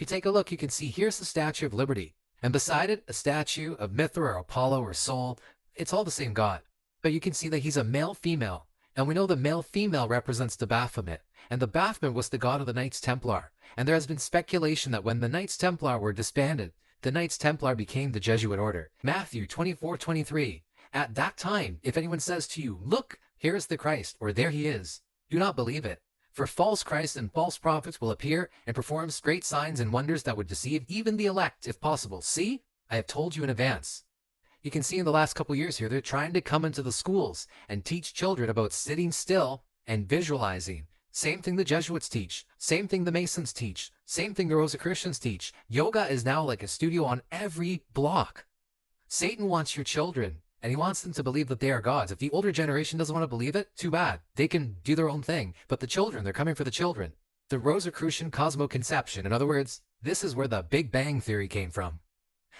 If you take a look, you can see here's the Statue of Liberty, and beside it, a statue of Mithra or Apollo or Sol. It's all the same god. But you can see that he's a male-female, and we know the male-female represents the Baphomet, and the Baphomet was the god of the Knights Templar, and there has been speculation that when the Knights Templar were disbanded, the Knights Templar became the Jesuit order. Matthew 24:23. At that time, if anyone says to you, "Look, here is the Christ," or "There he is," do not believe it. For false Christs and false prophets will appear and perform great signs and wonders that would deceive even the elect, if possible. See, I have told you in advance. You can see in the last couple years here, they're trying to come into the schools and teach children about sitting still and visualizing. Same thing the Jesuits teach. Same thing the Masons teach. Same thing the Rosicrucians teach. Yoga is now like a studio on every block. Satan wants your children, and he wants them to believe that they are gods. If the older generation doesn't want to believe it, too bad. They can do their own thing. But the children, they're coming for the children. The Rosicrucian cosmoconception, in other words, this is where the Big Bang Theory came from.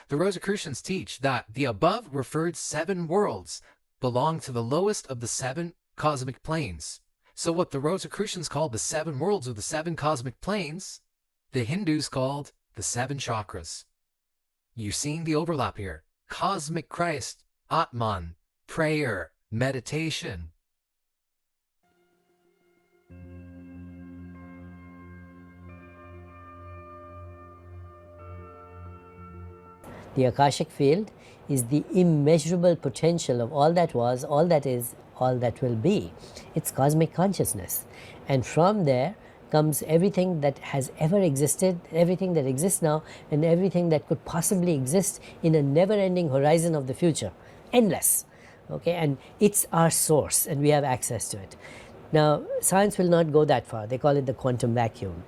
The Rosicrucians teach that the above referred 7 worlds belong to the lowest of the 7 cosmic planes. So what the Rosicrucians called the 7 worlds or the 7 cosmic planes, the Hindus called the 7 chakras. You're seeing the overlap here. Cosmic Christ, Atman, prayer, meditation. The Akashic field is the immeasurable potential of all that was, all that is, all that will be. It's cosmic consciousness. And from there comes everything that has ever existed, everything that exists now, and everything that could possibly exist in a never-ending horizon of the future. Endless. Okay, and it's our source, and we have access to it. Now, science will not go that far. They call it the quantum vacuum.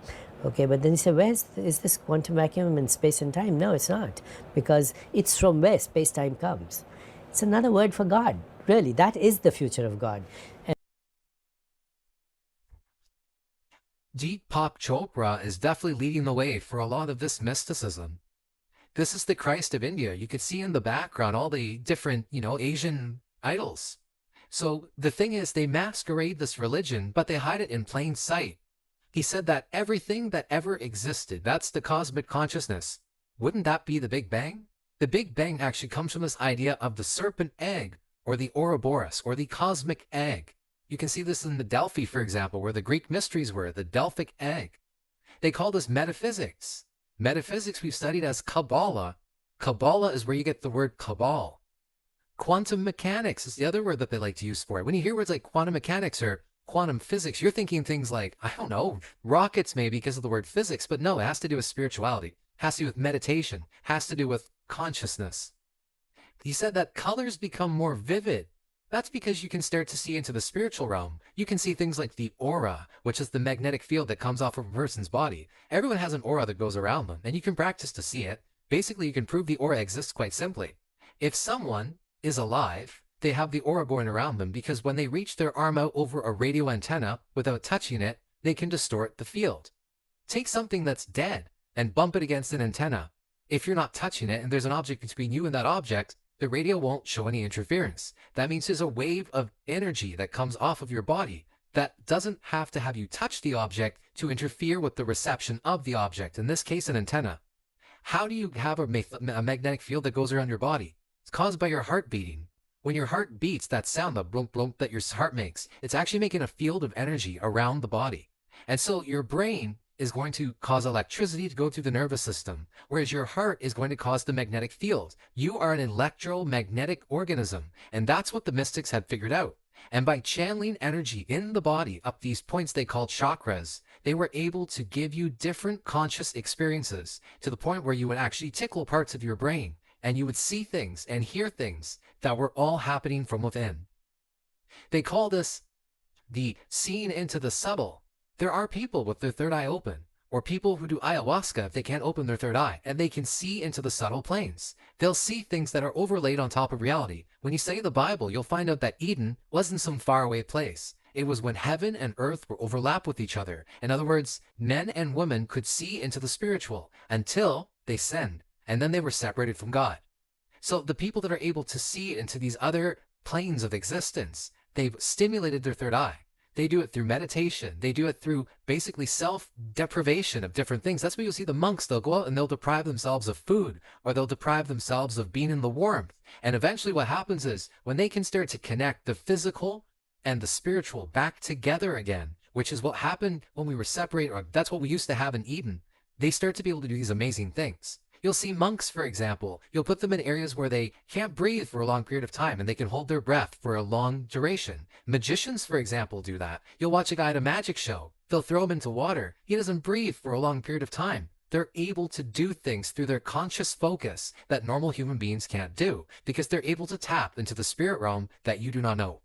Okay, but then you say, is this quantum vacuum in space and time? No, it's not, because it's from where space-time comes. It's another word for God. Really, that is the future of God. Deepak Chopra is definitely leading the way for a lot of this mysticism. This is the Christ of India. You could see in the background all the different, Asian idols. So the thing is, they masquerade this religion, but they hide it in plain sight. He said that everything that ever existed, that's the cosmic consciousness. Wouldn't that be the Big Bang? The Big Bang actually comes from this idea of the serpent egg, or the Ouroboros, or the cosmic egg. You can see this in the Delphi, for example, where the Greek mysteries were, the Delphic egg. They call this metaphysics. Metaphysics we've studied as Kabbalah. Kabbalah is where you get the word cabal. Quantum mechanics is the other word that they like to use for it. When you hear words like quantum mechanics or quantum physics, you're thinking things like, I don't know, rockets maybe because of the word physics, but no, it has to do with spirituality, has to do with meditation, has to do with consciousness. He said that colors become more vivid. That's because you can start to see into the spiritual realm. You can see things like the aura, which is the magnetic field that comes off of a person's body. Everyone has an aura that goes around them, and you can practice to see it. Basically, you can prove the aura exists quite simply. If someone is alive, they have the aura going around them because when they reach their arm out over a radio antenna without touching it, they can distort the field. Take something that's dead and bump it against an antenna. If you're not touching it and there's an object between you and that object, the radio won't show any interference. That means there's a wave of energy that comes off of your body that doesn't have to have you touch the object to interfere with the reception of the object, in this case an antenna. How do you have a magnetic field that goes around your body? It's caused by your heart beating. When your heart beats, that sound, the blump blump that your heart makes, it's actually making a field of energy around the body. And so your brain is going to cause electricity to go through the nervous system, whereas your heart is going to cause the magnetic field. You are an electromagnetic organism, and that's what the mystics had figured out. And by channeling energy in the body up these points they called chakras, they were able to give you different conscious experiences to the point where you would actually tickle parts of your brain, and you would see things and hear things that were all happening from within. They call this the seeing into the subtle. There are people with their third eye open, or people who do ayahuasca if they can't open their third eye, and they can see into the subtle planes. They'll see things that are overlaid on top of reality. When you study the Bible, you'll find out that Eden wasn't some faraway place. It was when heaven and earth were overlapped with each other. In other words, men and women could see into the spiritual until they sinned, and then they were separated from God. So the people that are able to see into these other planes of existence, they've stimulated their third eye. They do it through meditation. They do it through basically self-deprivation of different things. That's why you'll see the monks, they'll go out and they'll deprive themselves of food, or they'll deprive themselves of being in the warmth. And eventually what happens is when they can start to connect the physical and the spiritual back together again, which is what happened when we were separated, or that's what we used to have in Eden, they start to be able to do these amazing things. You'll see monks, for example, you'll put them in areas where they can't breathe for a long period of time and they can hold their breath for a long duration. Magicians, for example, do that. You'll watch a guy at a magic show. They'll throw him into water. He doesn't breathe for a long period of time. They're able to do things through their conscious focus that normal human beings can't do because they're able to tap into the spirit realm that you do not know.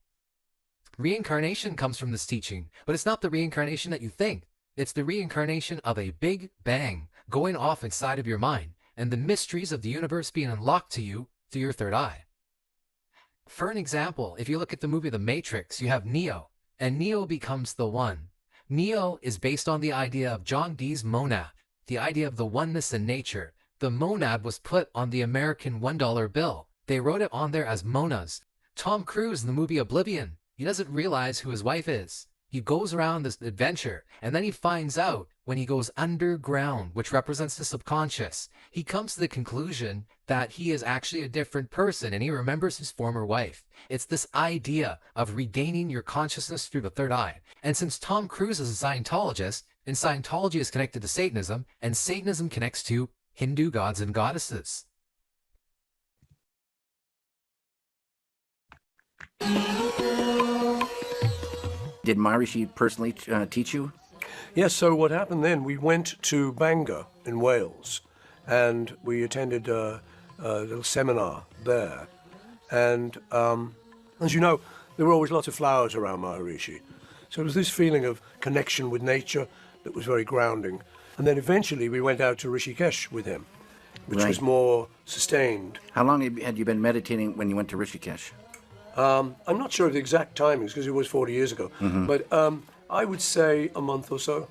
Reincarnation comes from this teaching, but it's not the reincarnation that you think. It's the reincarnation of a big bang going off inside of your mind, and the mysteries of the universe being unlocked to you through your third eye. For an example, if you look at the movie The Matrix, you have Neo, and Neo becomes the One. Neo is based on the idea of John Dee's monad, the idea of the oneness in nature. The monad was put on the American $1 bill. They wrote it on there as monas. Tom Cruise in the movie Oblivion, he doesn't realize who his wife is. He goes around this adventure, and then he finds out when he goes underground, which represents the subconscious, he comes to the conclusion that he is actually a different person, and he remembers his former wife. It's this idea of regaining your consciousness through the third eye. And since Tom Cruise is a Scientologist, and Scientology is connected to Satanism, and Satanism connects to Hindu gods and goddesses. Did Maharishi personally teach you? Yes, so what happened then, we went to Bangor in Wales, and we attended a little seminar there. And as you know, there were always lots of flowers around Maharishi. So it was this feeling of connection with nature that was very grounding. And then eventually we went out to Rishikesh with him, which was more sustained. How long had you been meditating when you went to Rishikesh? I'm not sure of the exact timings because it was 40 years ago, but I would say a month or so.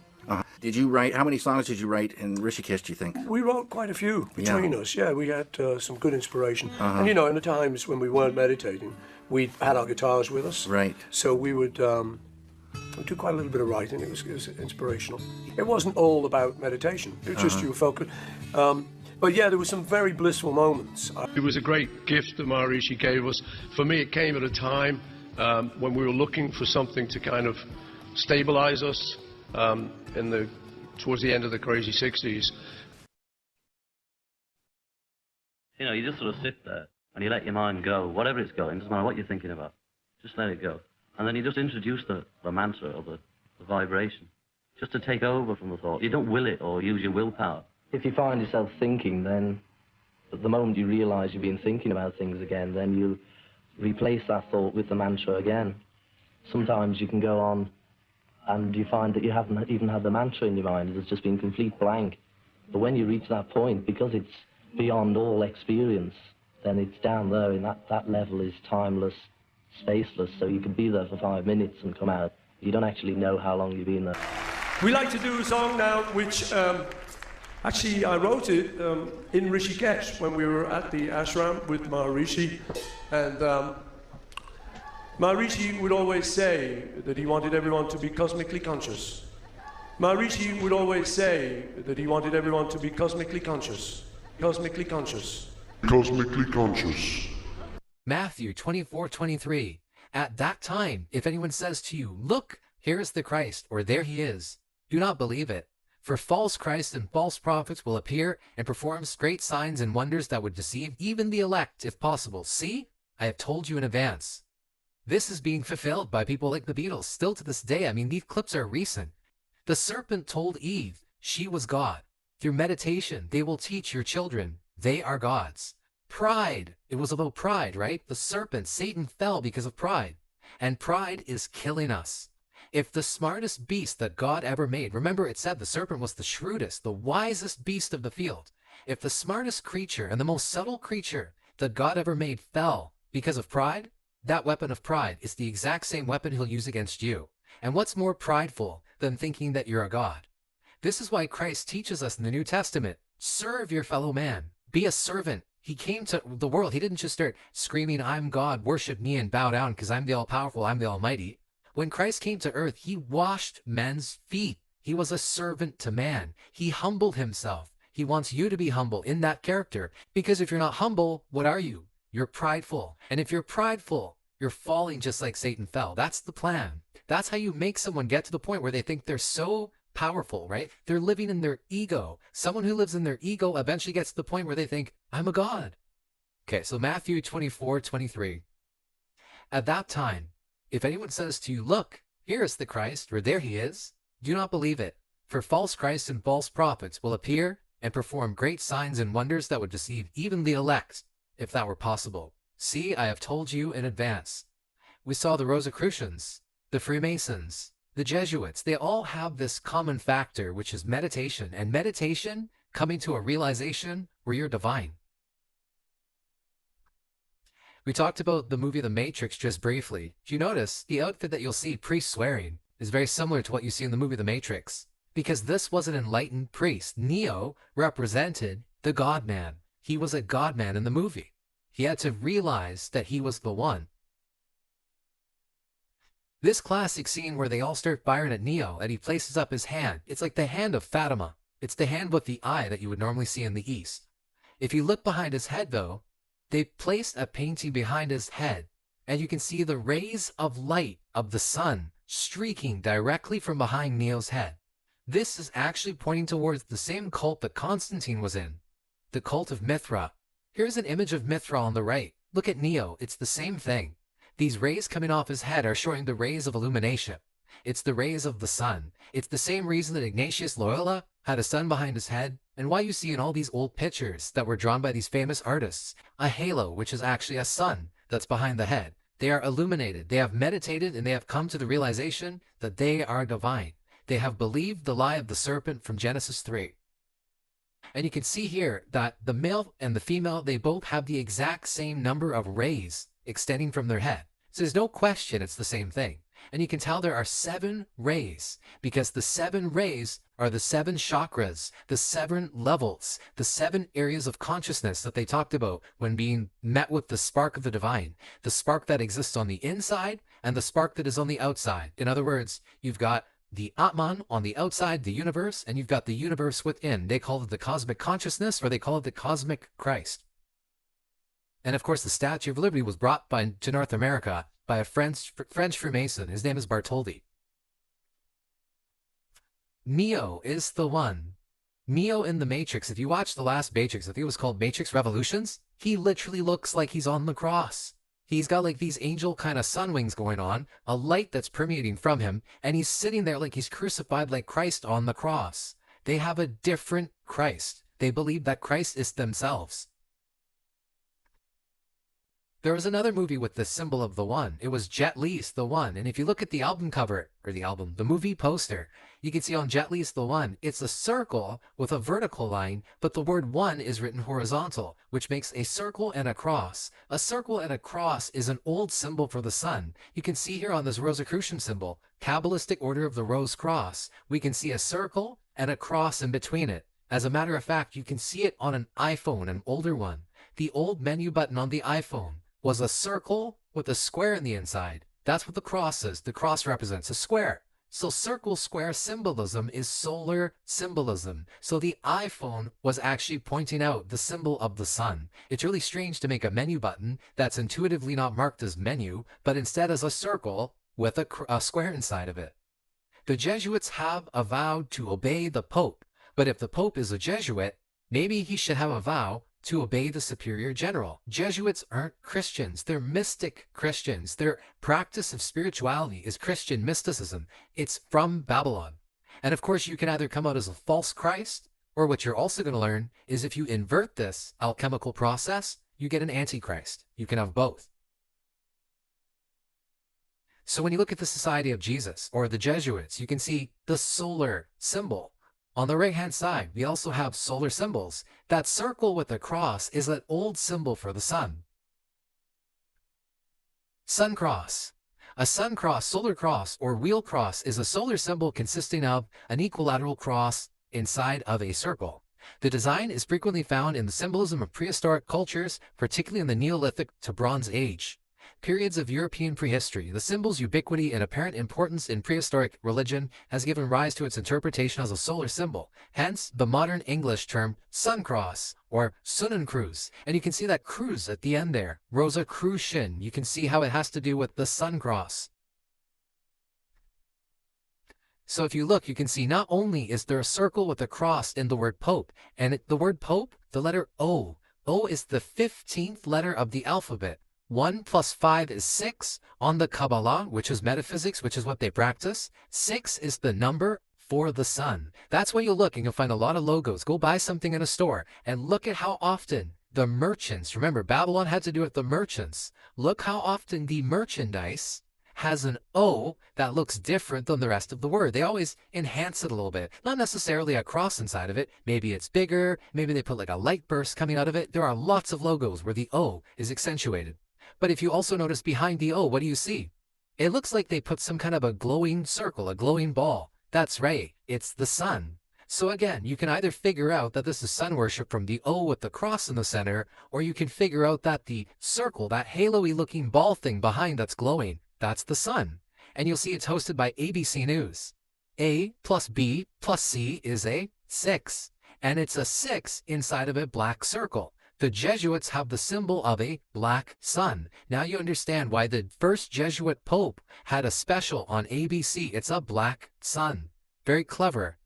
Did you write, how many songs did you write in Rishikesh, do you think? We wrote quite a few between us. Yeah, we had some good inspiration. And you know, in the times when we weren't meditating, we had our guitars with us. Right. So we would do quite a little bit of writing. It was inspirational. It wasn't all about meditation. It was just you were focused. But yeah, there were some very blissful moments. It was a great gift that Maharishi gave us. For me, it came at a time when we were looking for something to kind of stabilize us towards the end of the crazy 60s. You know, you just sort of sit there and you let your mind go, whatever it's going, doesn't matter what you're thinking about, just let it go. And then you just introduce the mantra or the vibration, just to take over from the thought. You don't will it or use your willpower. If you find yourself thinking, then at the moment you realize you've been thinking about things again, then you replace that thought with the mantra again. Sometimes you can go on and you find that you haven't even had the mantra in your mind. It's just been complete blank. But when you reach that point, because it's beyond all experience, then it's down there, and that level is timeless, spaceless, so you can be there for 5 minutes and come out. You don't actually know how long you've been there. We like to do a song now which actually I wrote it in Rishikesh when we were at the ashram with Maharishi, and Maharishi would always say that he wanted everyone to be cosmically conscious. Maharishi would always say that he wanted everyone to be cosmically conscious. Cosmically conscious. Cosmically conscious. Matthew 24:23. At that time, if anyone says to you, "Look, here is the Christ," or "There he is," do not believe it. For false Christs and false prophets will appear and perform great signs and wonders that would deceive even the elect, if possible. See, I have told you in advance. This is being fulfilled by people like the Beatles still to this day. I mean, these clips are recent. The serpent told Eve she was God. Through meditation, they will teach your children they are gods. Pride. It was about pride, right? The serpent, Satan, fell because of pride. And pride is killing us. If the smartest beast that God ever made, remember it said the serpent was the shrewdest, the wisest beast of the field. If the smartest creature and the most subtle creature that God ever made fell because of pride, that weapon of pride is the exact same weapon he'll use against you. And what's more prideful than thinking that you're a god? This is why Christ teaches us in the New Testament, serve your fellow man, be a servant. He came to the world. He didn't just start screaming, "I'm God, worship me and bow down because I'm the all-powerful, I'm the almighty." When Christ came to earth, he washed men's feet. He was a servant to man. He humbled himself. He wants you to be humble in that character, because if you're not humble, what are you? You're prideful. And if you're prideful, you're falling just like Satan fell. That's the plan. That's how you make someone get to the point where they think they're so powerful, right? They're living in their ego. Someone who lives in their ego eventually gets to the point where they think, I'm a god. Okay, so Matthew 24:23. At that time, if anyone says to you, look, here is the Christ, or there he is, do not believe it. For false Christs and false prophets will appear and perform great signs and wonders that would deceive even the elect, if that were possible. See, I have told you in advance. We saw the Rosicrucians, the Freemasons, the Jesuits. They all have this common factor, which is meditation, and meditation coming to a realization where you're divine. We talked about the movie The Matrix just briefly. If you notice, the outfit that you'll see priests wearing is very similar to what you see in the movie The Matrix, because this was an enlightened priest. Neo represented the God-man. He was a God-man in the movie. He had to realize that he was the one. This classic scene where they all start firing at Neo and he places up his hand, it's like the hand of Fatima. It's the hand with the eye that you would normally see in the East. If you look behind his head, though, they placed a painting behind his head, and you can see the rays of light of the sun streaking directly from behind Neo's head. This is actually pointing towards the same cult that Constantine was in, the cult of Mithra. Here's an image of Mithra on the right. Look at Neo. It's the same thing. These rays coming off his head are showing the rays of illumination. It's the rays of the sun. It's the same reason that Ignatius Loyola had a sun behind his head, and why you see in all these old pictures that were drawn by these famous artists, a halo, which is actually a sun that's behind the head. They are illuminated. They have meditated, and they have come to the realization that they are divine. They have believed the lie of the serpent from Genesis 3. And you can see here that the male and the female, they both have the exact same number of rays extending from their head. So there's no question it's the same thing. And you can tell there are 7 rays, because the 7 rays are the 7 chakras, the 7 levels, the 7 areas of consciousness that they talked about when being met with the spark of the divine, the spark that exists on the inside and the spark that is on the outside. In other words, you've got the Atman on the outside, the universe, and you've got the universe within. They call it the cosmic consciousness, or they call it the cosmic Christ. And of course, the Statue of Liberty was brought to North America by a French Freemason. His name is Bartholdi. Neo is the one. Neo in the Matrix, if you watch the last Matrix, I think it was called Matrix Revolutions, he literally looks like he's on the cross. He's got like these angel kind of sun wings going on, a light that's permeating from him, and he's sitting there like he's crucified like Christ on the cross. They have a different Christ. They believe that Christ is themselves. There was another movie with the symbol of the one. It was Jet Li's The One. And if you look at the album cover, or the movie poster, you can see on Jet Li's The One, it's a circle with a vertical line, but the word one is written horizontal, which makes a circle and a cross. A circle and a cross is an old symbol for the sun. You can see here on this Rosicrucian symbol, Kabbalistic order of the Rose Cross, we can see a circle and a cross in between it. As a matter of fact, you can see it on an iPhone, an older one. The old menu button on the iPhone was a circle with a square in the inside. That's what the cross is. The cross represents a square. So circle square symbolism is solar symbolism. So the iPhone was actually pointing out the symbol of the sun. It's really strange to make a menu button that's intuitively not marked as menu, but instead as a circle with a square inside of it. The Jesuits have a vow to obey the Pope, but if the Pope is a Jesuit, maybe he should have a vow to obey the superior general. Jesuits aren't Christians. They're mystic Christians. Their practice of spirituality is Christian mysticism. It's from Babylon. And of course, you can either come out as a false Christ, or what you're also going to learn is if you invert this alchemical process, you get an antichrist. You can have both. So when you look at the Society of Jesus or the Jesuits, you can see the solar symbol. On the right-hand side, we also have solar symbols. That circle with the cross is an old symbol for the sun. Sun cross. A sun cross, solar cross, or wheel cross is a solar symbol consisting of an equilateral cross inside of a circle. The design is frequently found in the symbolism of prehistoric cultures, particularly in the Neolithic to Bronze Age. Periods of European prehistory. The symbol's ubiquity and apparent importance in prehistoric religion has given rise to its interpretation as a solar symbol. Hence, the modern English term sun cross or Sonnenkreuz. And you can see that cruise at the end there. Rosicrucian. You can see how it has to do with the sun cross. So if you look, you can see not only is there a circle with a cross in the word Pope, and the word Pope, the letter O. O is the 15th letter of the alphabet. 1 plus 5 is 6. On the Kabbalah, which is metaphysics, which is what they practice, 6 is the number for the sun. That's why you'll look and you'll find a lot of logos. Go buy something in a store and look at how often the merchants, remember Babylon had to do with the merchants. Look how often the merchandise has an O that looks different than the rest of the word. They always enhance it a little bit. Not necessarily a cross inside of it. Maybe it's bigger. Maybe they put like a light burst coming out of it. There are lots of logos where the O is accentuated. But if you also notice behind the O, what do you see? It looks like they put some kind of a glowing circle, a glowing ball. That's right. It's the sun. So again, you can either figure out that this is sun worship from the O with the cross in the center, or you can figure out that the circle, that halo-y looking ball thing behind that's glowing, that's the sun. And you'll see it's hosted by ABC News. A plus B plus C is a 6. And it's a 6 inside of a black circle. The Jesuits have the symbol of a black sun. Now you understand why the first Jesuit Pope had a special on ABC. It's a black sun. Very clever.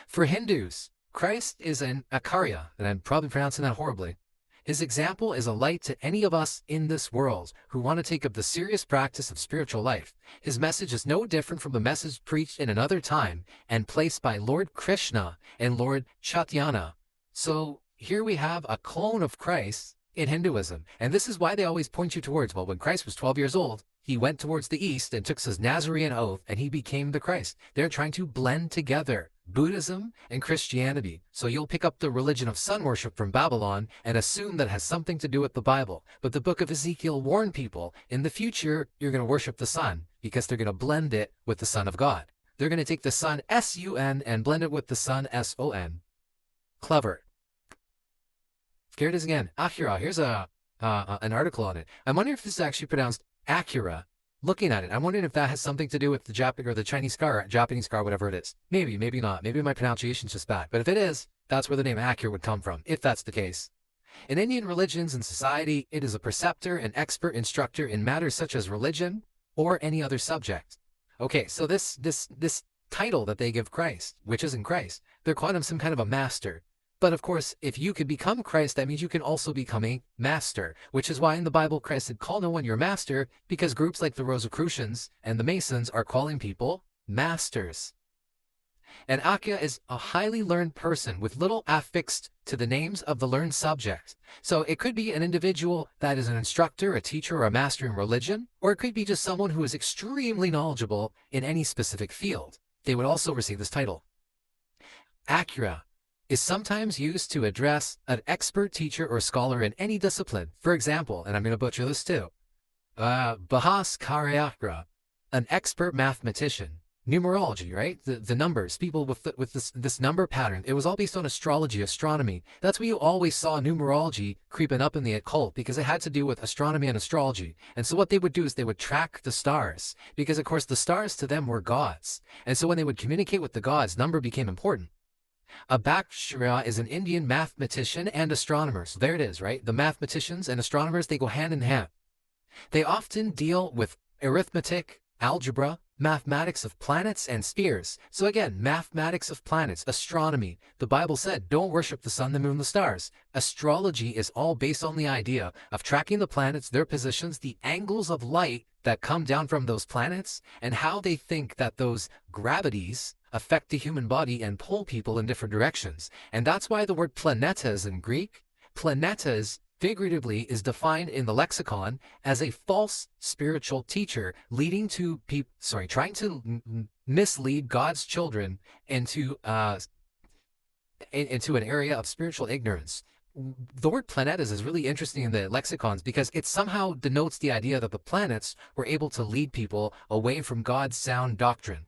For Hindus, Christ is an Acharya, and I'm probably pronouncing that horribly. His example is a light to any of us in this world who want to take up the serious practice of spiritual life. His message is no different from the message preached in another time and placed by Lord Krishna and Lord Chaitanya. So here we have a clone of Christ in Hinduism. And this is why they always point you towards, well, when Christ was 12 years old, he went towards the east and took his Nazarene oath and he became the Christ. They're trying to blend together Buddhism and Christianity. So you'll pick up the religion of sun worship from Babylon and assume that it has something to do with the Bible. But the book of Ezekiel warned people, in the future, you're going to worship the sun because they're going to blend it with the Son of God. They're going to take the sun, S-U-N, and blend it with the sun, S-O-N. Clever. Here it is again. Acura. Here's an article on it. I'm wondering if this is actually pronounced Acura. Looking at it, I'm wondering if that has something to do with the Japanese or the Chinese car, Japanese car, whatever it is. Maybe, maybe not. Maybe my pronunciation's just bad. But if it is, that's where the name Acura would come from, if that's the case. In Indian religions and society, it is a preceptor and expert instructor in matters such as religion or any other subject. Okay, so this title that they give Christ, which isn't Christ, they're calling him some kind of a master. But of course, if you could become Christ, that means you can also become a master, which is why in the Bible Christ said, call no one your master, because groups like the Rosicrucians and the Masons are calling people masters. And Akya is a highly learned person with little affixed to the names of the learned subject. So it could be an individual that is an instructor, a teacher, or a master in religion, or it could be just someone who is extremely knowledgeable in any specific field. They would also receive this title. Acura is sometimes used to address an expert teacher or scholar in any discipline. For example, and I'm going to butcher this too, Bahas Karyakra, an expert mathematician. Numerology, right? The numbers, people with this number pattern. It was all based on astrology, astronomy. That's why you always saw numerology creeping up in the occult, because it had to do with astronomy and astrology. And so what they would do is they would track the stars, because of course the stars to them were gods. And so when they would communicate with the gods, number became important. A Bhaskara is an Indian mathematician and astronomer. So there it is, right? The mathematicians and astronomers, they go hand in hand. They often deal with arithmetic, algebra, mathematics of planets and spheres. So again, mathematics of planets, astronomy. The Bible said, don't worship the sun, the moon, the stars. Astrology is all based on the idea of tracking the planets, their positions, the angles of light that come down from those planets, and how they think that those gravities affect the human body and pull people in different directions. And that's why the word planetas in Greek, planetas figuratively is defined in the lexicon as a false spiritual teacher leading to trying to mislead God's children into an area of spiritual ignorance. The word planetas is really interesting in the lexicons because it somehow denotes the idea that the planets were able to lead people away from God's sound doctrine.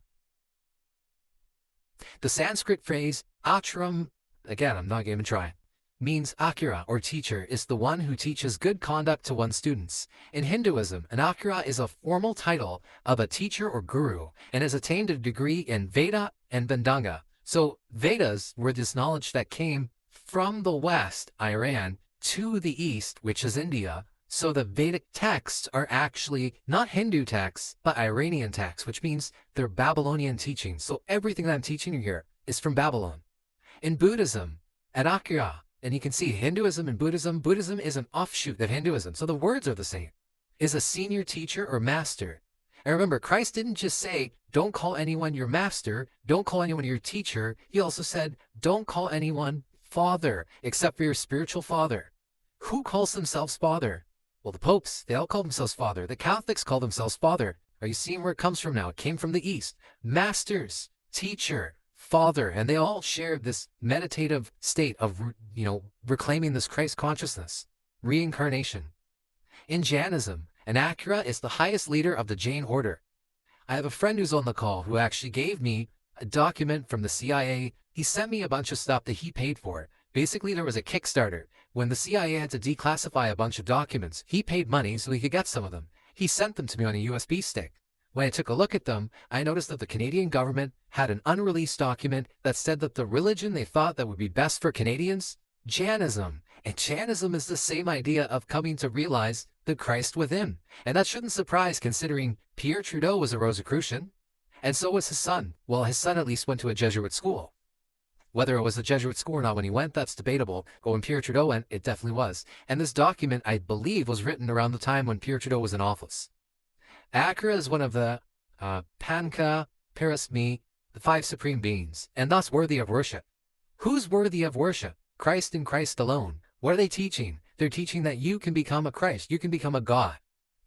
The Sanskrit phrase ashram, again, I'm not even trying, means akira, or teacher, is the one who teaches good conduct to one's students. In Hinduism, an akira is a formal title of a teacher or guru and has attained a degree in Veda and Vedanga. So Vedas were this knowledge that came from the West, Iran, to the East, which is India. So the Vedic texts are actually not Hindu texts, but Iranian texts, which means they're Babylonian teachings. So everything that I'm teaching you here is from Babylon. In Buddhism, an akira, and you can see Hinduism and Buddhism is an offshoot of Hinduism, so the words are the same, is a senior teacher or master. And remember, Christ didn't just say, don't call anyone your master, don't call anyone your teacher. He also said, don't call anyone father, except for your spiritual father. Who calls themselves father? Well, the popes, they all call themselves father. The Catholics call themselves father. Are you seeing where it comes from now? It came from the East. Masters, teacher, father, and they all share this meditative state of, reclaiming this Christ consciousness, reincarnation. In Jainism, an akira is the highest leader of the Jain order. I have a friend who's on the call who actually gave me a document from the CIA. He sent me a bunch of stuff that he paid for. Basically, there was a Kickstarter. When the CIA had to declassify a bunch of documents, he paid money so he could get some of them. He sent them to me on a USB stick. When I took a look at them, I noticed that the Canadian government had an unreleased document that said that the religion they thought that would be best for Canadians, Jainism. And Jainism is the same idea of coming to realize the Christ within. And that shouldn't surprise, considering Pierre Trudeau was a Rosicrucian, and so was his son. Well, his son at least went to a Jesuit school. Whether it was a Jesuit school or not when he went, that's debatable. But when Pierre Trudeau went, it definitely was. And this document, I believe, was written around the time when Pierre Trudeau was in office. Akira is one of the Panka, Parasmi, the 5 supreme beings, and thus worthy of worship. Who's worthy of worship? Christ and Christ alone. What are they teaching? They're teaching that you can become a Christ, you can become a God.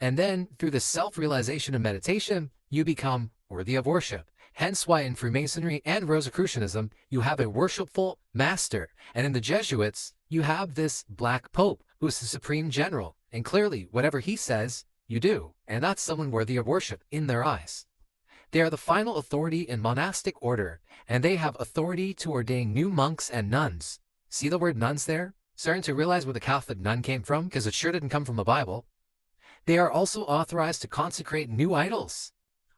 And then, through the self-realization and meditation, you become worthy of worship. Hence why in Freemasonry and Rosicrucianism, you have a worshipful master. And in the Jesuits, you have this Black Pope, who is the supreme general. And clearly, whatever he says, you do. And that's someone worthy of worship in their eyes. They are the final authority in monastic order, and they have authority to ordain new monks and nuns. See the word nuns there? Starting to realize where the Catholic nun came from, because it sure didn't come from the Bible. They are also authorized to consecrate new idols,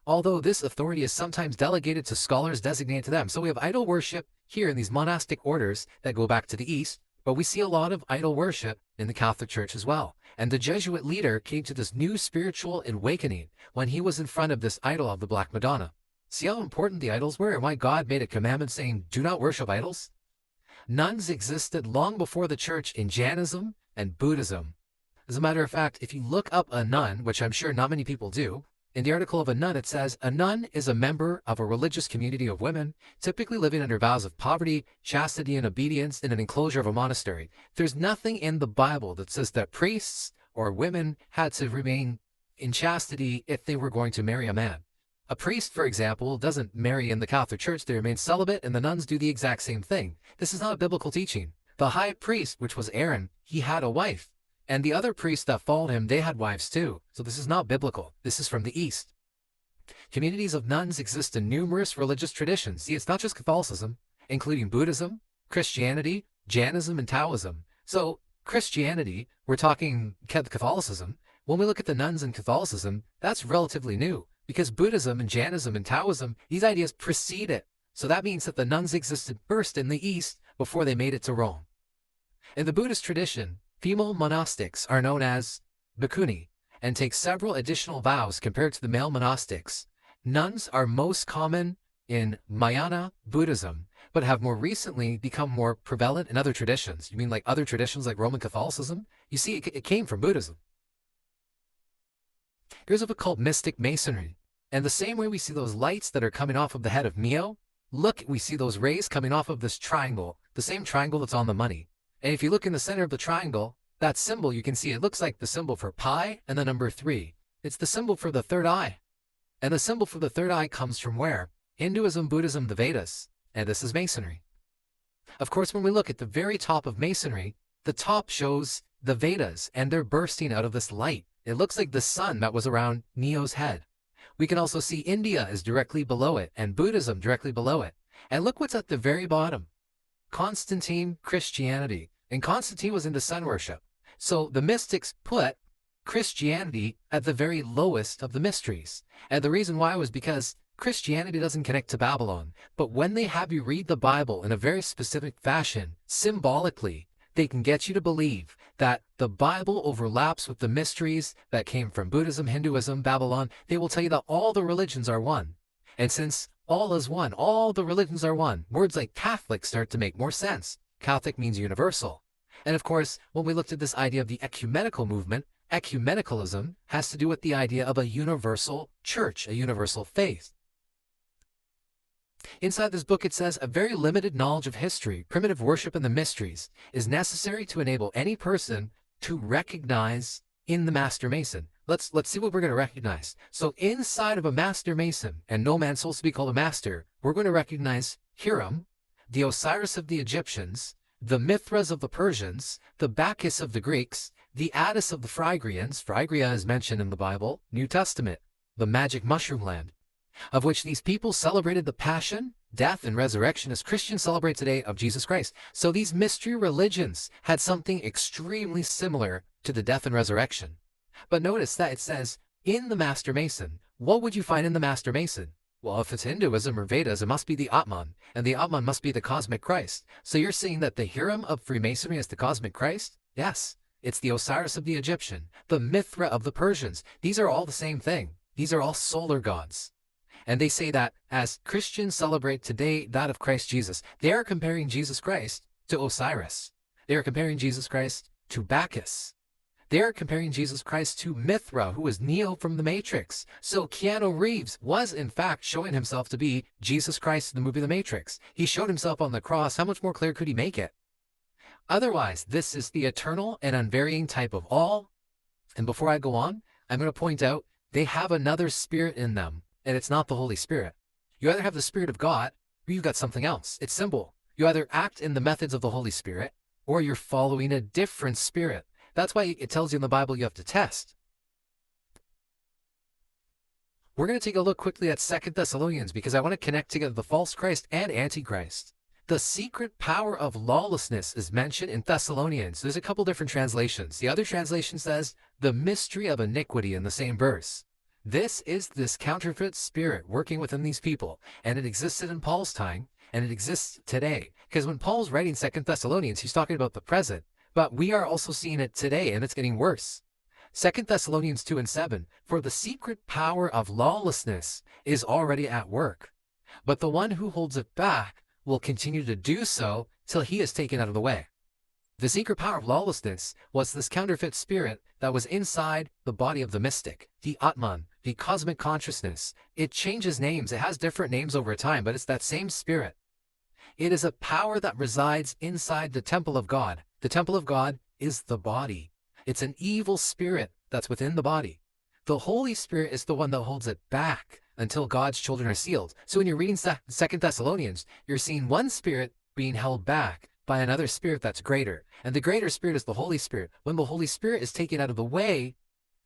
although this authority is sometimes delegated to scholars designated to them. So we have idol worship here in these monastic orders that go back to the East, but we see a lot of idol worship in the Catholic Church as well. And the Jesuit leader came to this new spiritual awakening when he was in front of this idol of the Black Madonna. See how important the idols were and why God made a commandment saying, do not worship idols? Nuns existed long before the church in Jainism and Buddhism. As a matter of fact, if you look up a nun, which I'm sure not many people do, in the article of a nun, it says, a nun is a member of a religious community of women, typically living under vows of poverty, chastity, and obedience in an enclosure of a monastery. There's nothing in the Bible that says that priests or women had to remain in chastity if they were going to marry a man. A priest, for example, doesn't marry in the Catholic Church. They remain celibate, and the nuns do the exact same thing. This is not a biblical teaching. The high priest, which was Aaron, he had a wife. And the other priests that followed him, they had wives too. So this is not biblical. This is from the East. Communities of nuns exist in numerous religious traditions. See, it's not just Catholicism, including Buddhism, Christianity, Jainism, and Taoism. So Christianity, we're talking Catholicism. When we look at the nuns in Catholicism, that's relatively new, because Buddhism and Jainism and Taoism, these ideas precede it. So that means that the nuns existed first in the East before they made it to Rome. In the Buddhist tradition, female monastics are known as bhikkhuni and take several additional vows compared to the male monastics. Nuns are most common in Mahayana Buddhism, but have more recently become more prevalent in other traditions. You mean like other traditions like Roman Catholicism? You see, it came from Buddhism. Here's a book called Mystic Masonry. And the same way we see those lights that are coming off of the head of Neo, look, we see those rays coming off of this triangle, the same triangle that's on the money. And if you look in the center of the triangle, that symbol, you can see it looks like the symbol for pi and the number 3. It's the symbol for the third eye. And the symbol for the third eye comes from where? Hinduism, Buddhism, the Vedas. And this is Masonry. Of course, when we look at the very top of Masonry, the top shows the Vedas, and they're bursting out of this light. It looks like the sun that was around Neo's head. We can also see India is directly below it, and Buddhism directly below it. And look what's at the very bottom. Constantine Christianity. and Constantine was into sun worship. So the mystics put Christianity at the very lowest of the mysteries. And the reason why was because Christianity doesn't connect to Babylon. But when they have you read the Bible in a very specific fashion, symbolically, they can get you to believe that the Bible overlaps with the mysteries that came from Buddhism, Hinduism, Babylon. They will tell you that all the religions are one. And since all is one, all the religions are one, words like Catholic start to make more sense. Catholic means universal. And of course, when we looked at this idea of the ecumenical movement, ecumenicalism has to do with the idea of a universal church, a universal faith. Inside this book, it says a very limited knowledge of history, primitive worship, and the mysteries is necessary to enable any person to recognize in the Master Mason. Let's see what we're going to recognize. So inside of a Master Mason, and no man's supposed to be called a master, we're going to recognize Hiram, the Osiris of the Egyptians, the Mithras of the Persians, the Bacchus of the Greeks, the Attis of the Phrygians. Phrygia is mentioned in the Bible, New Testament, the magic mushroom land, of which these people celebrated the passion, death, and resurrection as Christians celebrate today of Jesus Christ. So these mystery religions had something extremely similar to the death and resurrection. But notice that it says, in the Master Mason, what would you find in the Master Mason? Well, if it's Hinduism or Vedas, it must be the Atman, and the Atman must be the cosmic Christ. So you're saying that the Hiram of Freemasonry is the cosmic Christ? Yes. It's the Osiris of the Egyptian, the Mithra of the Persians. These are all the same thing. These are all solar gods. And they say that as Christians celebrate today that of Christ Jesus, they are comparing Jesus Christ to Osiris. They are comparing Jesus Christ to Bacchus. They are comparing Jesus Christ to Mithra, who was Neo from the Matrix. So Keanu Reeves was in fact showing himself to be Jesus Christ in the movie The Matrix. He showed himself on the cross. How much more clear could he make it? Otherwise, this is the eternal and unvarying type of all. And before I go on, I'm going to point out they have another spirit in them. And it's not the Holy Spirit. You either have the Spirit of God, or you've got something else. It's simple. You either act in the methods of the Holy Spirit, or you're following a different spirit. That's why it tells you in the Bible you have to test. We're going to take a look quickly at 2 Thessalonians, because I want to connect together the false Christ and Antichrist. The secret power of lawlessness is mentioned in Thessalonians. There's a couple different translations. The other translation says, the mystery of iniquity in the same verse. This is this counterfeit spirit working within these people, and it existed in Paul's time, and it exists today. Because when Paul's writing 2 Thessalonians, he's talking about the present, but we are also seeing it today, and it's getting worse. 2 Thessalonians 2:7, for the secret power of lawlessness is already at work, but the one who holds it back will continue to do so till he is taken out of the way. The secret power of lawlessness was this counterfeit spirit that was inside the body of the mystic, the Atman, the cosmic consciousness. It changes names. It has different names over time, but it's that same spirit. It is a power that resides inside the temple of God. The temple of God is the body. It's an evil spirit that's within the body. The Holy Spirit is the one that holds it back until God's children are sealed. So when you're reading 2 Thessalonians, you're seeing one spirit being held back by another spirit that's greater. And the greater spirit is the Holy Spirit. When the Holy Spirit is taken out of the way,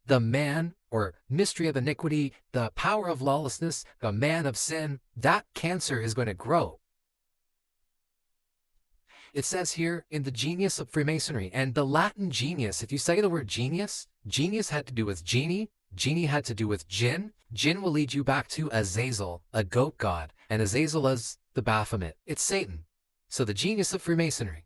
the man or mystery of iniquity, the power of lawlessness, the man of sin, that cancer is going to grow. It says here in the genius of Freemasonry, and the Latin genius, if you say the word genius, genius had to do with genie, genie had to do with jinn. Jinn will lead you back to Azazel, a goat god, and Azazel is the Baphomet. It's Satan. So the genius of Freemasonry.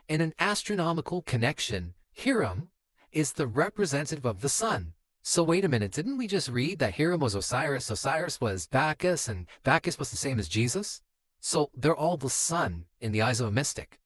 In an astronomical connection, Hiram is the representative of the sun. So wait a minute, didn't we just read that Hiram was Osiris, Osiris was Bacchus, and Bacchus was the same as Jesus? So they're all the sun in the eyes of a mystic.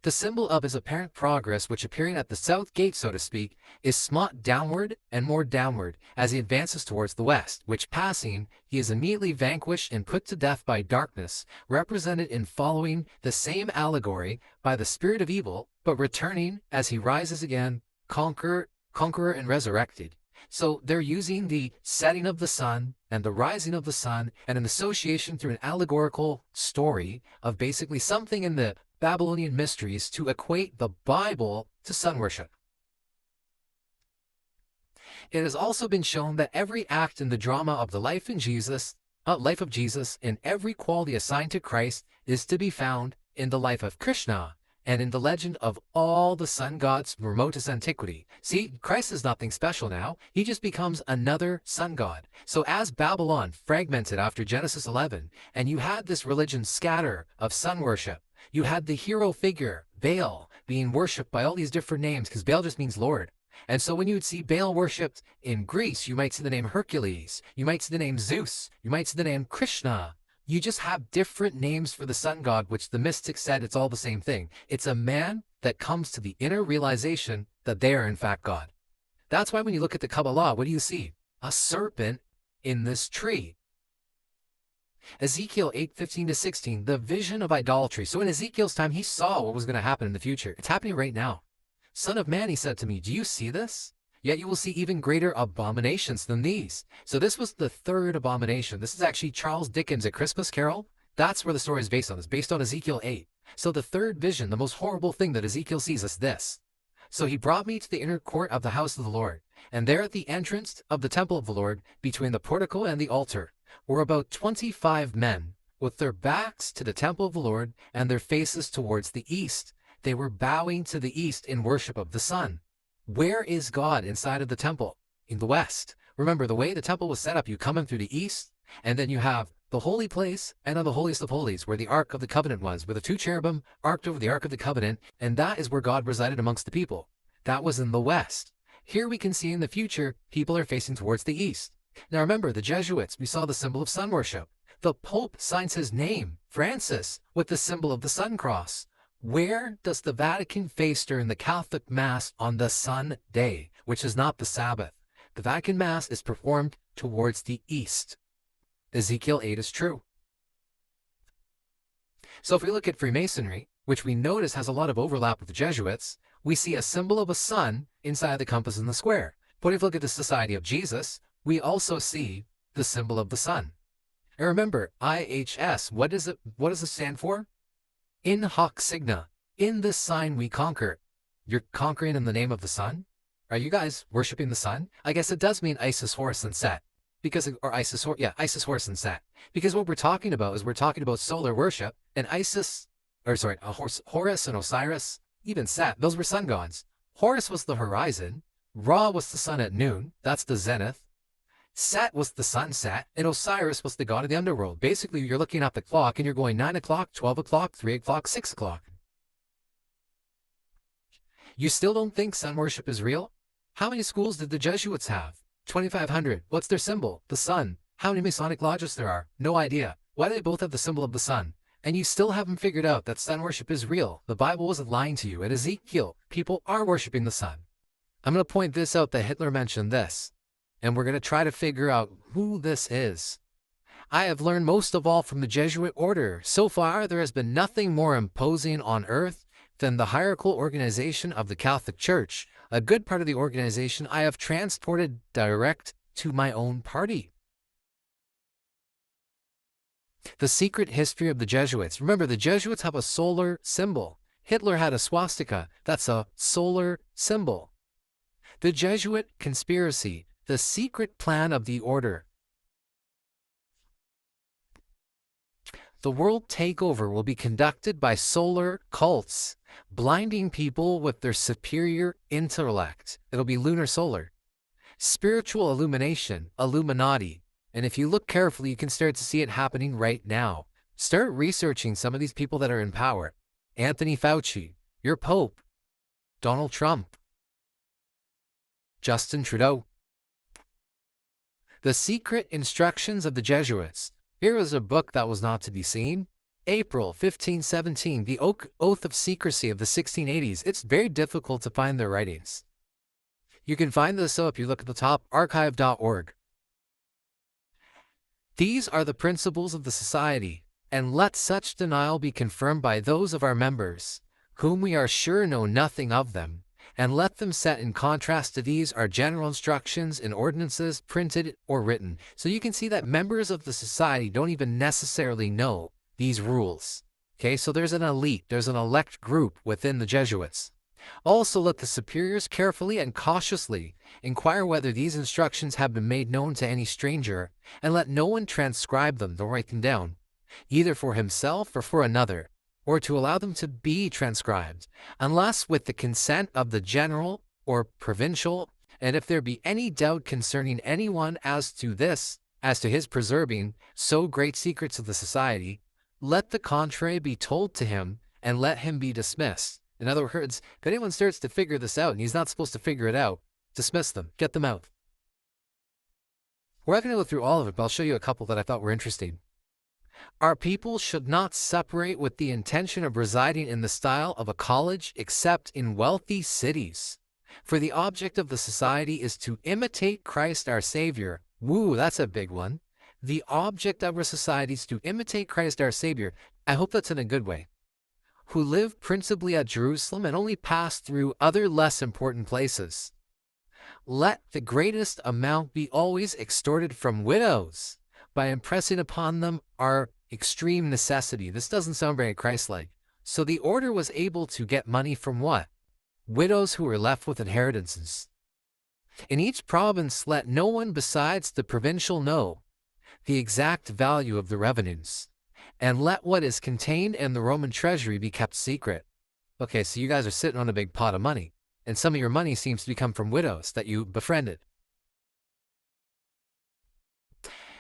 The symbol of his apparent progress, which appearing at the south gate, so to speak, is smote downward and more downward as he advances towards the west, which passing, he is immediately vanquished and put to death by darkness, represented in following the same allegory by the spirit of evil, but returning as he rises again, conqueror and resurrected. So they're using the setting of the sun and the rising of the sun and an association through an allegorical story of basically something in the Babylonian mysteries to equate the Bible to sun worship. It has also been shown that every act in the drama of the life of Jesus and every quality assigned to Christ is to be found in the life of Krishna and in the legend of all the sun gods from remotest antiquity. See, Christ is nothing special now. He just becomes another sun god. So as Babylon fragmented after Genesis 11, and you had this religion scatter of sun worship, you had the hero figure, Baal, being worshipped by all these different names, because Baal just means Lord. And so when you would see Baal worshipped in Greece, you might see the name Hercules, you might see the name Zeus, you might see the name Krishna. You just have different names for the sun god, which the mystics said it's all the same thing. It's a man that comes to the inner realization that they are in fact God. That's why when you look at the Kabbalah, what do you see? A serpent in this tree. Ezekiel 8:15-16, the vision of idolatry. So in Ezekiel's time, he saw what was going to happen in the future. It's happening right now. Son of man, he said to me, do you see this? Yet you will see even greater abominations than these. So this was the third abomination. This is actually Charles Dickens' A Christmas Carol. That's where the story is based on. It's based on Ezekiel 8. So the third vision, the most horrible thing that Ezekiel sees, is this. So he brought me to the inner court of the house of the Lord. And there at the entrance of the temple of the Lord, between the portico and the altar, were about 25 men, with their backs to the temple of the Lord and their faces towards the east. They were bowing to the east in worship of the sun. Where is God inside of the temple? In the west. Remember, the way the temple was set up, you come in through the east, and then you have the holy place and on the holiest of holies, where the Ark of the Covenant was, where the two cherubim arced over the Ark of the Covenant, and that is where God resided amongst the people. That was in the west. Here we can see in the future, people are facing towards the east. Now remember, the Jesuits, we saw the symbol of sun worship. The Pope signs his name, Francis, with the symbol of the sun cross. Where does the Vatican face during the Catholic Mass on the sun day, which is not the Sabbath? The Vatican Mass is performed towards the east. Ezekiel 8 is true. So if we look at Freemasonry, which we notice has a lot of overlap with the Jesuits, we see a symbol of a sun inside the compass in the square. But if we look at the Society of Jesus, we also see the symbol of the sun. And remember, IHS, what does it stand for? In hoc signa. In this sign we conquer. You're conquering in the name of the sun? Are you guys worshiping the sun? I guess it does mean Isis, Horus, and Set. Isis, Horus, and Set. Because what we're talking about is we're talking about solar worship, and Horus and Osiris, even Set, those were sun gods. Horus was the horizon, Ra was the sun at noon, that's the zenith, Set was the sunset, and Osiris was the god of the underworld. Basically, you're looking at the clock and you're going 9 o'clock, 12 o'clock, 3 o'clock, 6 o'clock. You still don't think sun worship is real? How many schools did the Jesuits have? 2,500. What's their symbol? The sun. How many Masonic lodges there are? No idea. Why do they both have the symbol of the sun? And you still haven't figured out that sun worship is real. The Bible wasn't lying to you. In Ezekiel, people are worshiping the sun. I'm going to point this out that Hitler mentioned this. And we're going to try to figure out who this is. I have learned most of all from the Jesuit order. So far, there has been nothing more imposing on earth than the hierarchical organization of the Catholic Church. A good part of the organization I have transported direct to my own party. The secret history of the Jesuits. Remember, the Jesuits have a solar symbol. Hitler had a swastika. That's a solar symbol. The Jesuit conspiracy. The secret plan of the order. The world takeover will be conducted by solar cults, blinding people with their superior intellect. It'll be lunar solar. Spiritual illumination, Illuminati. And if you look carefully, you can start to see it happening right now. Start researching some of these people that are in power. Anthony Fauci, your Pope, Donald Trump, Justin Trudeau. The Secret Instructions of the Jesuits. Here is a book that was not to be seen. April 1517, The Oath of Secrecy of the 1680s. It's very difficult to find their writings. You can find this if you look at the top, archive.org. These are the principles of the society, and let such denial be confirmed by those of our members, whom we are sure know nothing of them, and let them set in contrast to these our general instructions and ordinances printed or written. So you can see that members of the society don't even necessarily know these rules. Okay, so there's an elite, there's an elect group within the Jesuits. Also let the superiors carefully and cautiously inquire whether these instructions have been made known to any stranger, and let no one transcribe them nor write them down, either for himself or for another, or to allow them to be transcribed, unless with the consent of the general or provincial, and if there be any doubt concerning anyone as to his preserving so great secrets of the society, let the contrary be told to him, and let him be dismissed. In other words, if anyone starts to figure this out, and he's not supposed to figure it out, dismiss them, get them out. We're not going to go through all of it, but I'll show you a couple that I thought were interesting. Our people should not separate with the intention of residing in the style of a college except in wealthy cities. For the object of the society is to imitate Christ our Savior. Woo, that's a big one. The object of our society is to imitate Christ our Savior. I hope that's in a good way. Who live principally at Jerusalem and only pass through other less important places. Let the greatest amount be always extorted from widows, by impressing upon them our extreme necessity. This doesn't sound very Christ-like. So the order was able to get money from what? Widows who were left with inheritances. In each province let no one besides the provincial know the exact value of the revenues, and let what is contained in the Roman treasury be kept secret. Okay, so you guys are sitting on a big pot of money, and some of your money seems to come from widows that you befriended.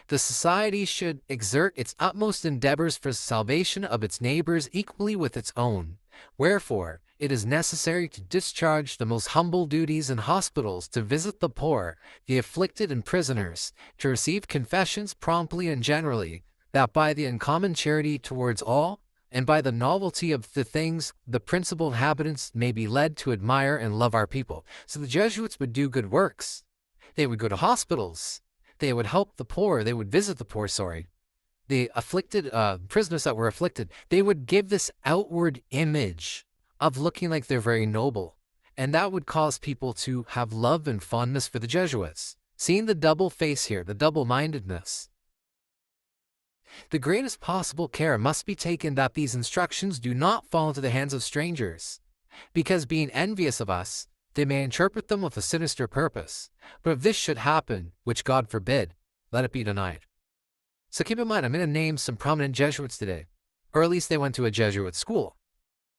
The society should exert its utmost endeavors for the salvation of its neighbors equally with its own. Wherefore, it is necessary to discharge the most humble duties in hospitals, to visit the poor, the afflicted, and prisoners, to receive confessions promptly and generally, that by the uncommon charity towards all, and by the novelty of the things, the principal inhabitants may be led to admire and love our people. So the Jesuits would do good works. They would go to hospitals. They would help the poor. They would visit the poor, the afflicted, prisoners that were afflicted. They would give this outward image of looking like they're very noble. And that would cause people to have love and fondness for the Jesuits. Seeing the double face here, the double-mindedness. The greatest possible care must be taken that these instructions do not fall into the hands of strangers, because being envious of us, they may interpret them with a sinister purpose. But if this should happen, which God forbid, let it be denied. So keep in mind, I'm going to name some prominent Jesuits today, or at least they went to a Jesuit school.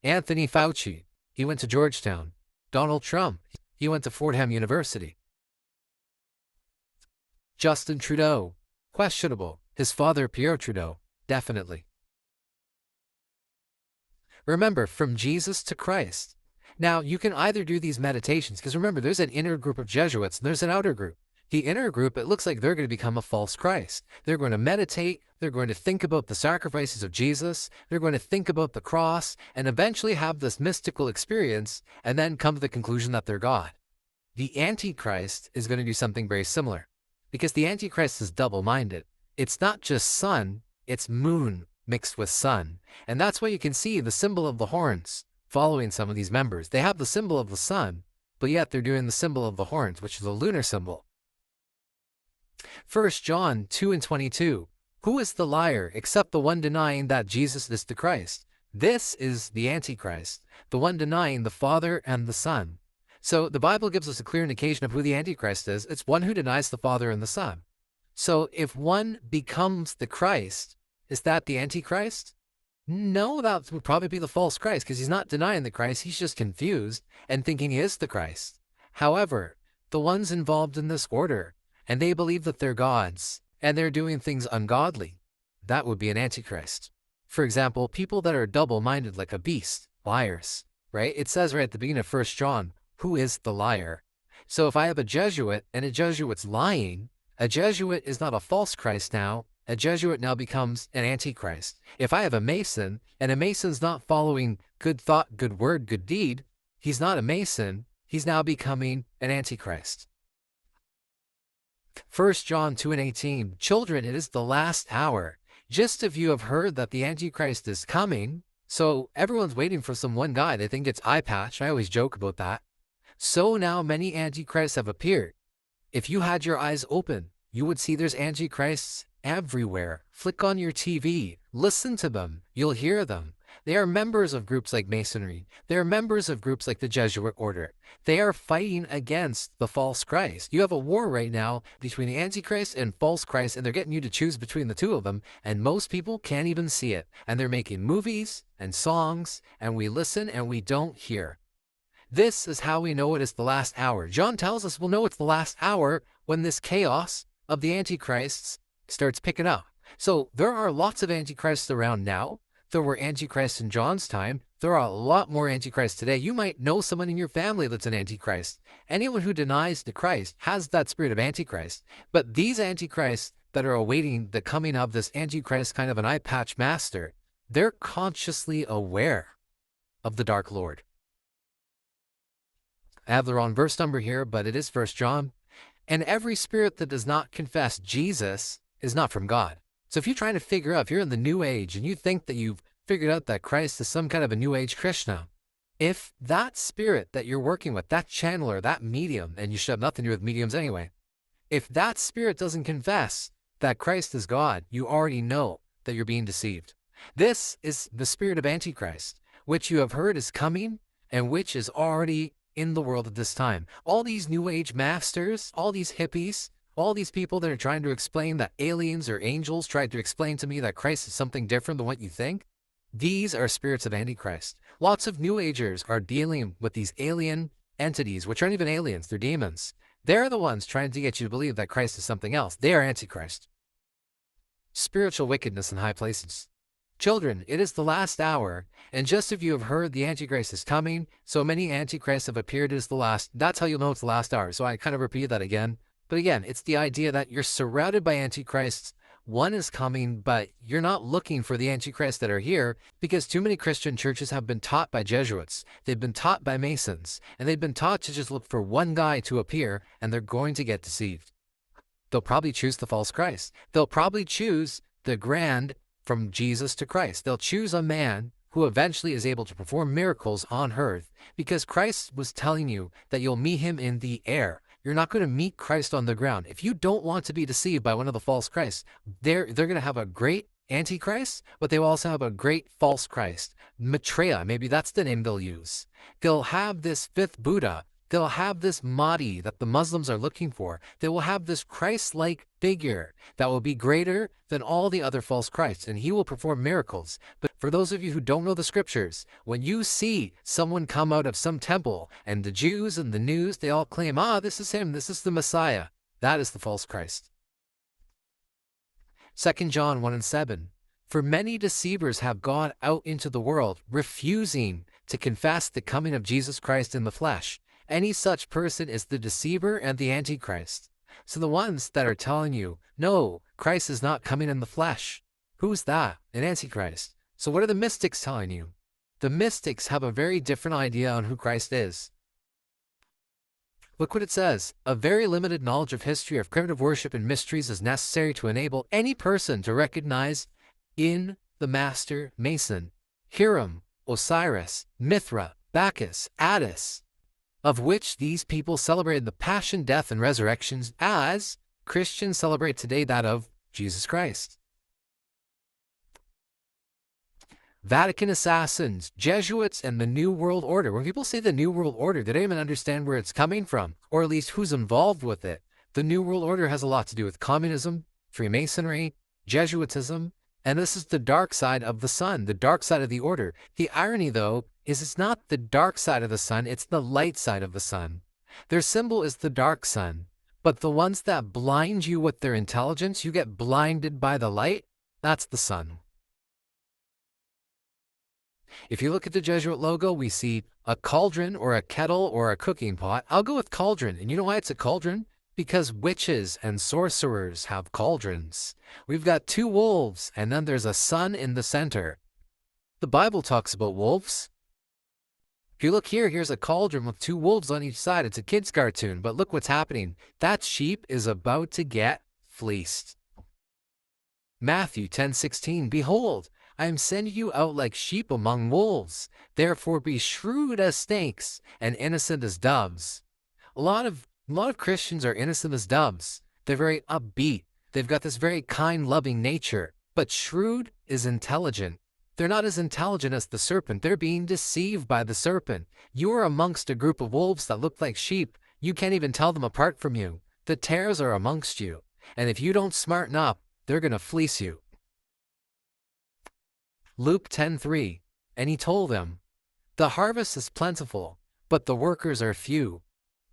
Anthony Fauci, he went to Georgetown. Donald Trump, he went to Fordham University. Justin Trudeau, questionable. His father, Pierre Trudeau, definitely. Remember, from Jesus to Christ. Now, you can either do these meditations, because remember, there's an inner group of Jesuits, and there's an outer group. The inner group, it looks like they're going to become a false Christ. They're going to meditate, they're going to think about the sacrifices of Jesus, they're going to think about the cross, and eventually have this mystical experience, and then come to the conclusion that they're God. The Antichrist is going to do something very similar, because the Antichrist is double-minded. It's not just sun, it's moon mixed with sun. And that's why you can see the symbol of the horns following some of these members. They have the symbol of the sun, but yet they're doing the symbol of the horns, which is a lunar symbol. 1 John 2:22. Who is the liar except the one denying that Jesus is the Christ? This is the Antichrist, the one denying the Father and the Son. So the Bible gives us a clear indication of who the Antichrist is. It's one who denies the Father and the Son. So if one becomes the Christ, is that the Antichrist? No, that would probably be the false Christ, because he's not denying the Christ, he's just confused and thinking he is the Christ. However, the ones involved in this order, and they believe that they're gods, and they're doing things ungodly, that would be an Antichrist. For example, people that are double-minded like a beast, liars, right? It says right at the beginning of 1 John, who is the liar? So if I have a Jesuit, and a Jesuit's lying, a Jesuit is not a false Christ now. A Jesuit now becomes an Antichrist. If I have a Mason, and a Mason's not following good thought, good word, good deed, he's not a Mason. He's now becoming an Antichrist. 1 John 2:18. Children, it is the last hour. Just as you have heard that the Antichrist is coming, so everyone's waiting for some one guy. They think it's eye patch. I always joke about that. So now many Antichrists have appeared. If you had your eyes open, you would see there's Antichrists everywhere. Flick on your TV, listen to them, you'll hear them. They are members of groups like Masonry. They are members of groups like the Jesuit order. They are fighting against the false Christ. You have a war right now between the Antichrist and false Christ, and they're getting you to choose between the two of them, and most people can't even see it. And they're making movies and songs, and we listen and we don't hear. This is how we know it is the last hour. John tells us we'll know it's the last hour when this chaos of the Antichrists starts picking up. So there are lots of Antichrists around now. There were Antichrists in John's time. There are a lot more Antichrists today. You might know someone in your family that's an Antichrist. Anyone who denies the Christ has that spirit of Antichrist. But these Antichrists that are awaiting the coming of this Antichrist, kind of an eye patch master, they're consciously aware of the Dark Lord. I have the wrong verse number here, but it is 1 John. And every spirit that does not confess Jesus is not from God. So if you're trying to figure out, if you're in the New Age and you think that you've figured out that Christ is some kind of a New Age Krishna, if that spirit that you're working with, that channeler, that medium, and you should have nothing to do with mediums anyway, if that spirit doesn't confess that Christ is God, you already know that you're being deceived. This is the spirit of Antichrist, which you have heard is coming and which is already in the world at this time. All these New Age masters, all these hippies, all these people that are trying to explain that aliens or angels tried to explain to me that Christ is something different than what you think, these are spirits of Antichrist. Lots of New Agers are dealing with these alien entities, which aren't even aliens, they're demons. They're the ones trying to get you to believe that Christ is something else. They are Antichrist. Spiritual wickedness in high places. Children, it is the last hour, and just as you have heard the Antichrist is coming, so many Antichrists have appeared as the last. That's how you'll know it's the last hour. So I kind of repeat that again. But again, it's the idea that you're surrounded by Antichrists. One is coming, but you're not looking for the Antichrists that are here because too many Christian churches have been taught by Jesuits. They've been taught by Masons, and they've been taught to just look for one guy to appear, and they're going to get deceived. They'll probably choose the false Christ. They'll probably choose the grand from Jesus to Christ. They'll choose a man who eventually is able to perform miracles on earth because Christ was telling you that you'll meet him in the air. You're not going to meet Christ on the ground. If you don't want to be deceived by one of the false Christs, they're going to have a great Antichrist, but they will also have a great false Christ. Maitreya, maybe that's the name they'll use. They'll have this fifth Buddha. They'll have this Mahdi that the Muslims are looking for. They will have this Christ-like figure that will be greater than all the other false Christs, and he will perform miracles. But for those of you who don't know the scriptures, when you see someone come out of some temple, and the Jews and the news, they all claim, this is him, this is the Messiah, that is the false Christ. 2 John 1:7, for many deceivers have gone out into the world, refusing to confess the coming of Jesus Christ in the flesh. Any such person is the deceiver and the Antichrist. So the ones that are telling you, no, Christ is not coming in the flesh. Who's that? An Antichrist. So what are the mystics telling you? The mystics have a very different idea on who Christ is. Look what it says. A very limited knowledge of history of primitive worship and mysteries is necessary to enable any person to recognize in the master Mason, Hiram, Osiris, Mithra, Bacchus, Attis, of which these people celebrated the passion, death, and resurrections as Christians celebrate today that of Jesus Christ. Vatican assassins, Jesuits, and the New World Order. When people say the New World Order, they don't even understand where it's coming from, or at least who's involved with it. The New World Order has a lot to do with communism, Freemasonry, Jesuitism, and this is the dark side of the sun, the dark side of the order. The irony, though, is it's not the dark side of the sun, it's the light side of the sun. Their symbol is the dark sun, but the ones that blind you with their intelligence, you get blinded by the light, that's the sun. If you look at the Jesuit logo, we see a cauldron or a kettle or a cooking pot. I'll go with cauldron, and you know why it's a cauldron? Because witches and sorcerers have cauldrons. We've got two wolves, and then there's a sun in the center. The Bible talks about wolves. If you look here, here's a cauldron with two wolves on each side. It's a kid's cartoon, but look what's happening. That sheep is about to get fleeced. Matthew 10:16, behold, I am sending you out like sheep among wolves. Therefore be shrewd as snakes and innocent as doves. A lot of Christians are innocent as doves. They're very upbeat. They've got this very kind, loving nature. But shrewd is intelligent. They're not as intelligent as the serpent. They're being deceived by the serpent. You are amongst a group of wolves that look like sheep. You can't even tell them apart from you. The tares are amongst you. And if you don't smarten up, they're going to fleece you. Luke 10:3. And he told them, the harvest is plentiful, but the workers are few.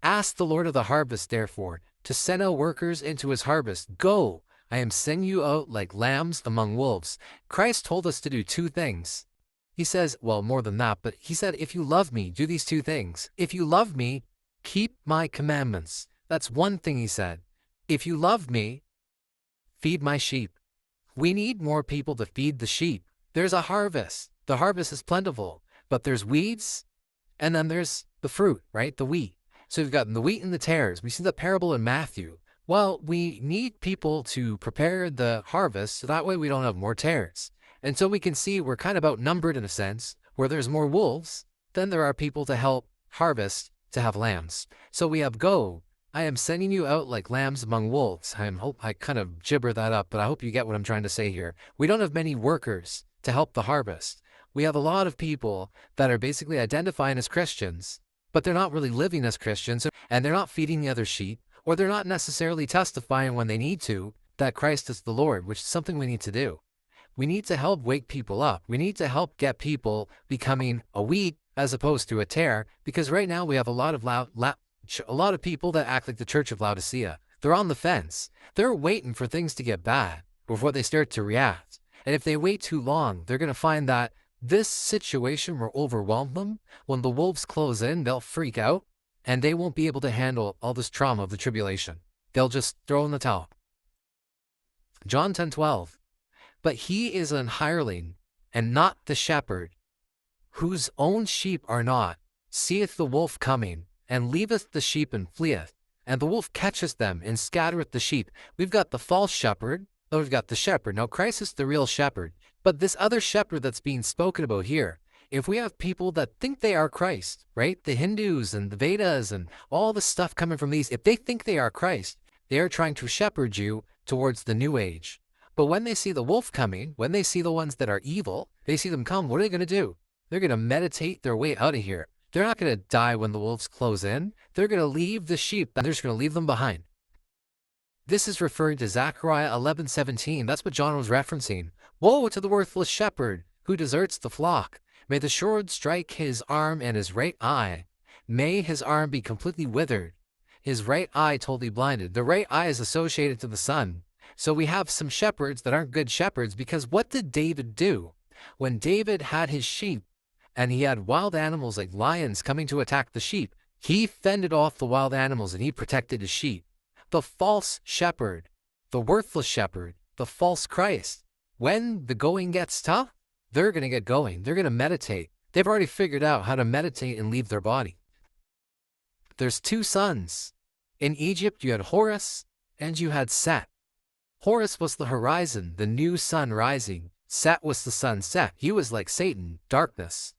Ask the Lord of the harvest, therefore, to send out workers into his harvest. Go, I am sending you out like lambs among wolves. Christ told us to do two things. He says, well, more than that, but he said, if you love me, do these two things. If you love me, keep my commandments. That's one thing he said. If you love me, feed my sheep. We need more people to feed the sheep. There's a harvest. The harvest is plentiful, but there's weeds, and then there's the fruit, right? The wheat. So we've got the wheat and the tares. We see the parable in Matthew. Well, we need people to prepare the harvest, so that way we don't have more tares. And so we can see we're kind of outnumbered in a sense, where there's more wolves than there are people to help harvest to have lambs. So we have go. I am sending you out like lambs among wolves. I kind of gibber that up, but I hope you get what I'm trying to say here. We don't have many workers to help the harvest. We have a lot of people that are basically identifying as Christians, but they're not really living as Christians, and they're not feeding the other sheep, or they're not necessarily testifying when they need to that Christ is the Lord, which is something we need to do. We need to help wake people up. We need to help get people becoming a wheat as opposed to a tare, because right now we have a lot of people that act like the Church of Laodicea. They're on the fence. They're waiting for things to get bad before they start to react. And if they wait too long, they're going to find that this situation will overwhelm them. When the wolves close in, they'll freak out, and they won't be able to handle all this trauma of the tribulation. They'll just throw in the towel. John 10:12. But he is an hireling, and not the shepherd, whose own sheep are not, seeth the wolf coming, and leaveth the sheep and fleeth. And the wolf catcheth them, and scattereth the sheep. We've got the false shepherd, we've got the shepherd. Now Christ is the real shepherd. But this other shepherd that's being spoken about here, if we have people that think they are Christ, right? The Hindus and the Vedas and all the stuff coming from these, if they think they are Christ, they are trying to shepherd you towards the new age. But when they see the wolf coming, when they see the ones that are evil, they see them come, what are they going to do? They're going to meditate their way out of here. They're not going to die when the wolves close in. They're going to leave the sheep, and they're just going to leave them behind. This is referring to Zechariah 11:17. That's what John was referencing. Woe to the worthless shepherd who deserts the flock. May the sword strike his arm and his right eye. May his arm be completely withered, his right eye totally blinded. The right eye is associated to the sun. So we have some shepherds that aren't good shepherds, because what did David do? When David had his sheep and he had wild animals like lions coming to attack the sheep, he fended off the wild animals and he protected his sheep. The false shepherd, the worthless shepherd, the false Christ, when the going gets tough, they're going to get going. They're going to meditate. They've already figured out how to meditate and leave their body. There's two sons. In Egypt, you had Horus and you had Set. Horus was the horizon, the new sun rising. Set was the sunset. He was like Satan, darkness.